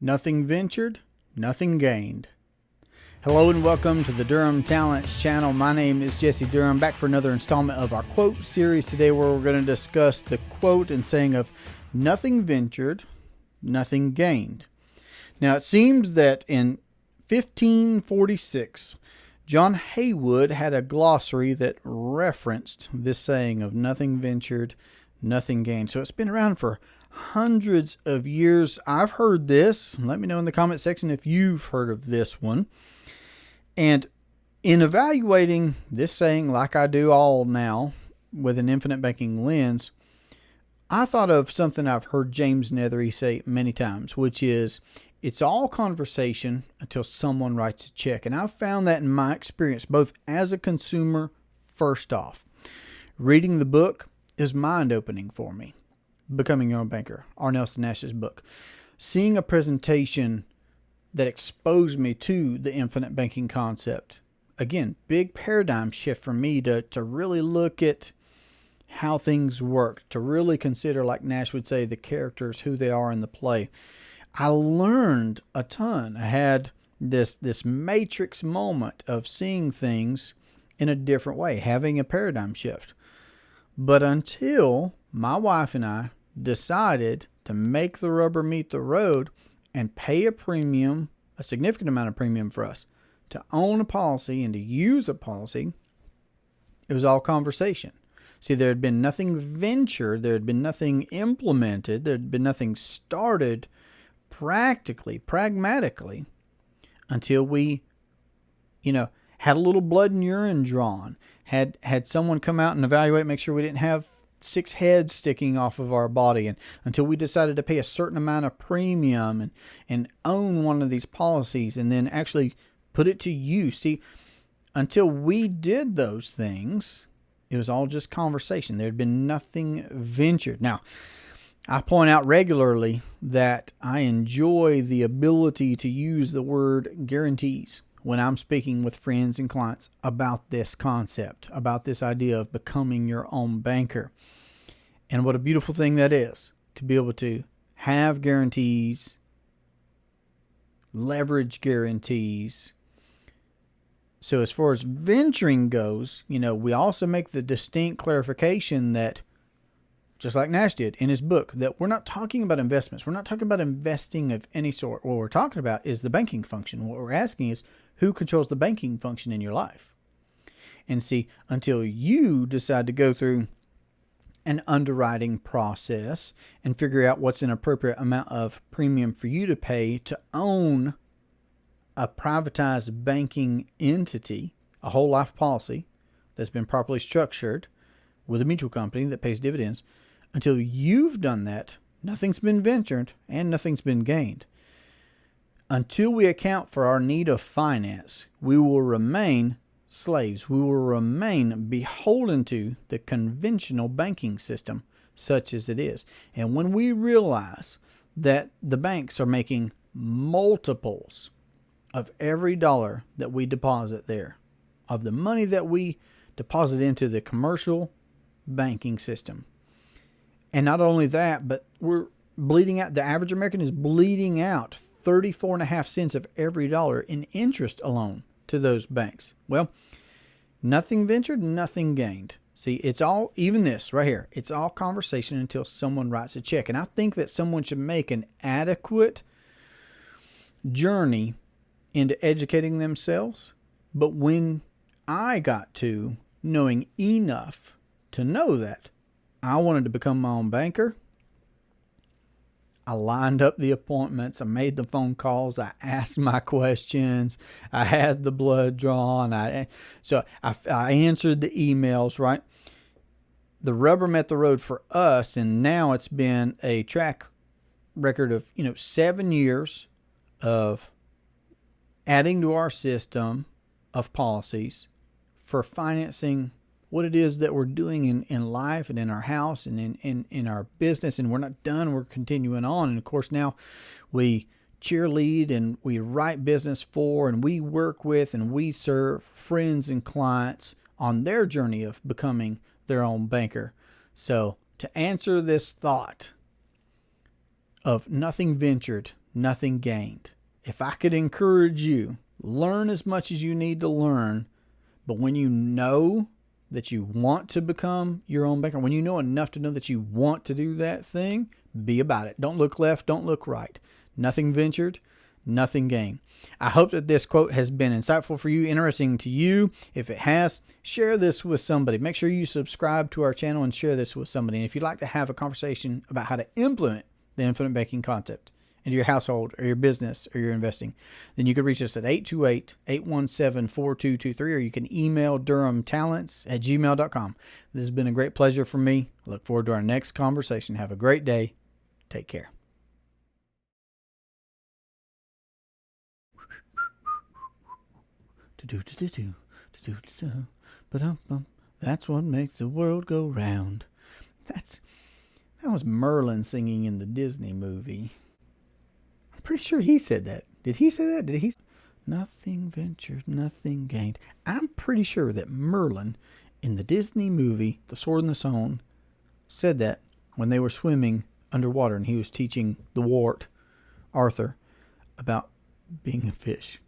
Nothing ventured, nothing gained. Hello and welcome to the Durham Talents channel. My name is Jesse Durham, back for another installment of our quote series today, where we're going to discuss the quote and saying of nothing ventured, nothing gained. Now it seems that in 1546, John Heywood had a glossary that referenced this saying of nothing ventured, nothing gained. So it's been around for hundreds of years. I've heard this. Let me know in the comment section if you've heard of this one. And in evaluating this saying, like I do all now with an infinite banking lens, I thought of something I've heard James Nethery say many times, which is, it's all conversation until someone writes a check. And I've found that in my experience, both as a consumer, first off. Reading the book is mind-opening for me. Becoming Your Own Banker, R. Nelson Nash's book. Seeing a presentation that exposed me to the infinite banking concept. Again, big paradigm shift for me to really look at how things work, to really consider, like Nash would say, the characters, who they are in the play. I learned a ton. I had this matrix moment of seeing things in a different way, having a paradigm shift. But until my wife and I decided to make the rubber meet the road and pay a premium, a significant amount of premium for us, to own a policy and to use a policy, it was all conversation. See, there had been nothing ventured, there had been nothing implemented, there had been nothing started pragmatically, until we, had a little blood and urine drawn, had someone come out and evaluate, make sure we didn't have 6 heads sticking off of our body, and until we decided to pay a certain amount of premium and own one of these policies and then actually put it to use. See, until we did those things, it was all just conversation. There had been nothing ventured. Now, I point out regularly that I enjoy the ability to use the word guarantees when I'm speaking with friends and clients about this concept, about this idea of becoming your own banker. And what a beautiful thing that is, to be able to have guarantees, leverage guarantees. So as far as venturing goes, we also make the distinct clarification that, just like Nash did in his book, that we're not talking about investments. We're not talking about investing of any sort. What we're talking about is the banking function. What we're asking is, who controls the banking function in your life? And see, until you decide to go through an underwriting process and figure out what's an appropriate amount of premium for you to pay to own a privatized banking entity, a whole life policy that's been properly structured with a mutual company that pays dividends, until you've done that, nothing's been ventured and nothing's been gained. Until we account for our need of finance, we will remain slaves. We will remain beholden to the conventional banking system, such as it is. And when we realize that the banks are making multiples of every dollar that we deposit there, of the money that we deposit into the commercial banking system. And not only that, but we're bleeding out, the average American is bleeding out 34.5 cents of every dollar in interest alone to those banks. Well, nothing ventured, nothing gained. See, it's all, even this right here, it's all conversation until someone writes a check. And I think that someone should make an adequate journey into educating themselves. But when I got to knowing enough to know that I wanted to become my own banker, I lined up the appointments. I made the phone calls. I asked my questions. I had the blood drawn. I answered the emails, right? The rubber met the road for us, and now it's been a track record of 7 years of adding to our system of policies for financing what it is that we're doing in life and in our house and in our business. And we're not done. We're continuing on. And of course, now we cheerlead and we write business for and we work with and we serve friends and clients on their journey of becoming their own banker. So to answer this thought of nothing ventured, nothing gained. If I could encourage you, learn as much as you need to learn, but when you know that you want to become your own banker, when you know enough to know that you want to do that thing, be about it. Don't look left, don't look right. Nothing ventured, nothing gained. I hope that this quote has been insightful for you, interesting to you. If it has, share this with somebody. Make sure you subscribe to our channel and share this with somebody. And if you'd like to have a conversation about how to implement the infinite banking concept into your household or your business or your investing, then you can reach us at 828-817-4223, or you can email durhamtalents@gmail.com. This has been a great pleasure for me. I look forward to our next conversation. Have a great day. Take care. That's what makes the world go round. That was Merlin singing in the Disney movie. I'm pretty sure he said that. Did he say that? Did he? Nothing ventured, nothing gained. I'm pretty sure that Merlin in the Disney movie, The Sword and the Stone, said that when they were swimming underwater and he was teaching the wart, Arthur, about being a fish.